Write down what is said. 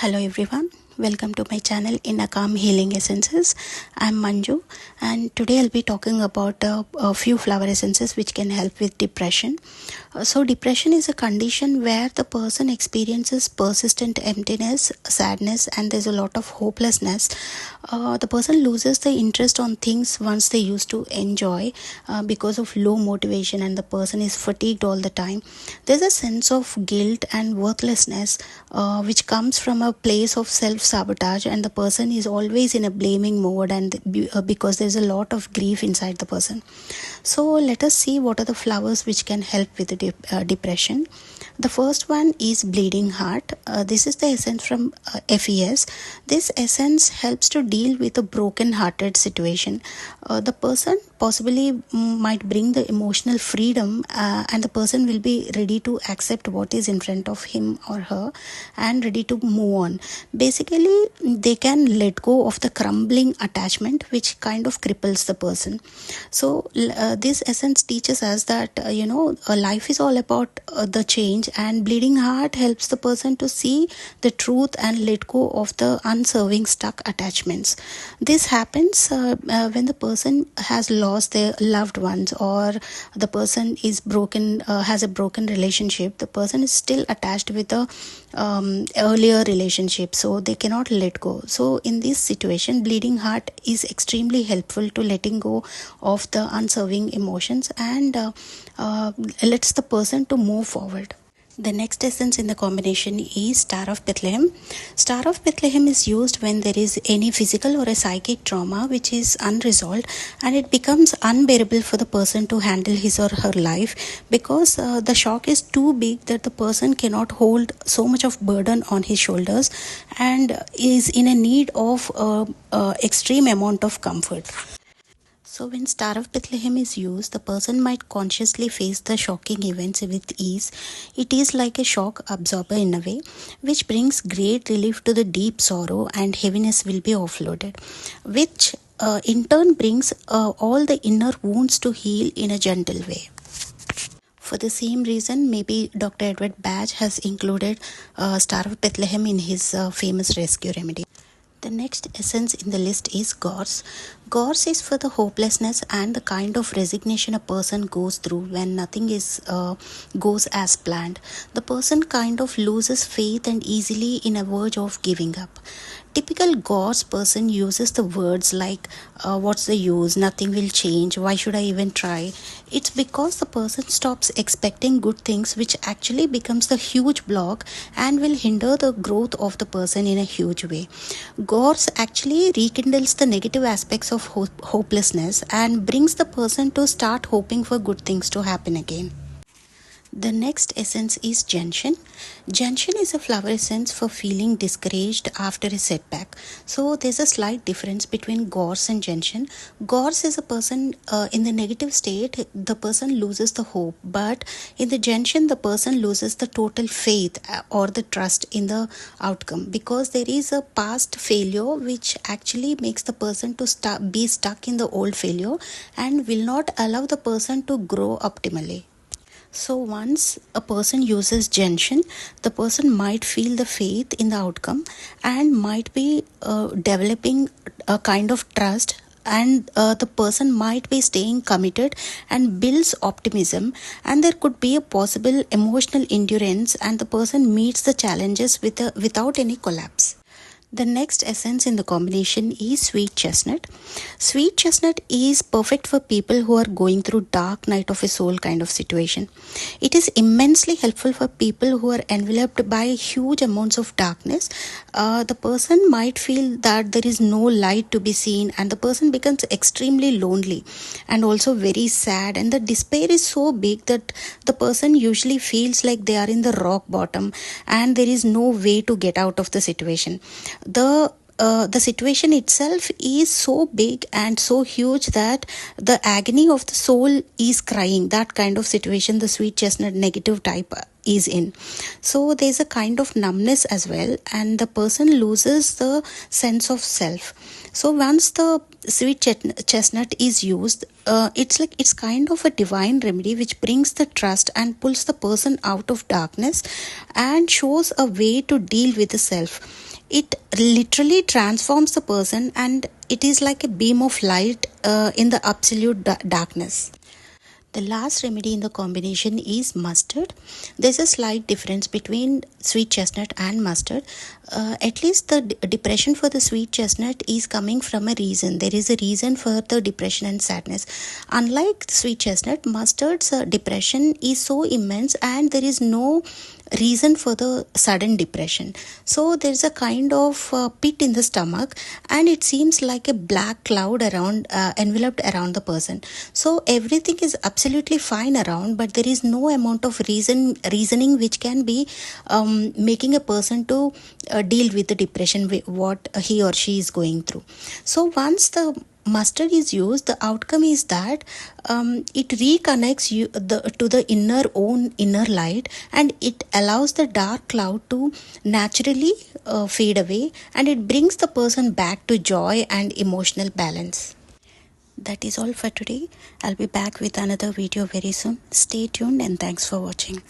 Hello everyone, welcome to my channel Inner Calm Healing Essences. I'm Manju and today I'll be talking about a few flower essences which can help with depression. So depression is a condition where the person experiences persistent emptiness, sadness, and there's a lot of hopelessness. The person loses the interest on things once they used to enjoy because of low motivation, and the person is fatigued all the time. There's a sense of guilt and worthlessness which comes from a place of self-sabotage, and the person is always in a blaming mode, and because there's a lot of grief inside the person. So let us see what are the flowers which can help with the depression. The first one is bleeding heart. This is the essence from FES. This essence helps to deal with a broken hearted situation. The person possibly might bring the emotional freedom, and the person will be ready to accept what is in front of him or her and ready to move on. Basically, they can let go of the crumbling attachment which kind of cripples the person. So this essence teaches us that life is all about the change, and bleeding heart helps the person to see the truth and let go of the unserving stuck attachments. This happens when the person has lost their loved ones, or the person is broken, has a broken relationship. The person is still attached with the earlier relationship, so they cannot let go. So in this situation, bleeding heart is extremely helpful to letting go of the unserving emotions and lets the person to move forward. The next essence in the combination is Star of Bethlehem. Star of Bethlehem is used when there is any physical or a psychic trauma which is unresolved, and it becomes unbearable for the person to handle his or her life because the shock is too big that the person cannot hold so much of burden on his shoulders and is in a need of extreme amount of comfort. So when Star of Bethlehem is used, the person might consciously face the shocking events with ease. It is like a shock absorber in a way, which brings great relief to the deep sorrow, and heaviness will be offloaded, which in turn brings all the inner wounds to heal in a gentle way. For the same reason, maybe Dr. Edward Bach has included Star of Bethlehem in his famous rescue remedy. The next essence in the list is Gorse. Gorse is for the hopelessness and the kind of resignation a person goes through when nothing goes as planned. The person kind of loses faith and easily in a verge of giving up. Typical Gorse person uses the words like, what's the use, nothing will change, why should I even try? It's because the person stops expecting good things, which actually becomes the huge block and will hinder the growth of the person in a huge way. Gorse actually rekindles the negative aspects of hopelessness and brings the person to start hoping for good things to happen again. The next essence is Gentian. Gentian is a flower essence for feeling discouraged after a setback. So there's a slight difference between Gorse and Gentian. Gorse is a person in the negative state, the person loses the hope, but in the Gentian, the person loses the total faith or the trust in the outcome, because there is a past failure which actually makes the person to be stuck in the old failure and will not allow the person to grow optimally. So once a person uses Gentian, the person might feel the faith in the outcome and might be developing a kind of trust, and the person might be staying committed and builds optimism, and there could be a possible emotional endurance, and the person meets the challenges without any collapse. The next essence in the combination is Sweet Chestnut. Sweet Chestnut is perfect for people who are going through dark night of a soul kind of situation. It is immensely helpful for people who are enveloped by huge amounts of darkness. The person might feel that there is no light to be seen, and the person becomes extremely lonely and also very sad, and the despair is so big that the person usually feels like they are in the rock bottom and there is no way to get out of the situation. The situation itself is so big and so huge that the agony of the soul is crying. That kind of situation the Sweet Chestnut negative type is in. So there's a kind of numbness as well, and the person loses the sense of self. So once the sweet chestnut is used, it's kind of a divine remedy which brings the trust and pulls the person out of darkness and shows a way to deal with the self. It literally transforms the person, and it is like a beam of light in the absolute darkness. The last remedy in the combination is mustard. There's a slight difference between sweet chestnut and mustard. At least the depression for the sweet chestnut is coming from a reason. There is a reason for the depression and sadness. Unlike sweet chestnut, mustard's depression is so immense and there is no reason for the sudden depression. So there's a kind of pit in the stomach, and it seems like a black cloud around enveloped around the person. So everything is absolutely fine around, but there is no amount of reasoning which can be making a person to deal with the depression what he or she is going through. So once the mustard is used, the outcome is that it reconnects you to the inner light, and it allows the dark cloud to naturally fade away, and it brings the person back to joy and emotional balance. That is all for today. I'll be back with another video very soon. Stay tuned and thanks for watching.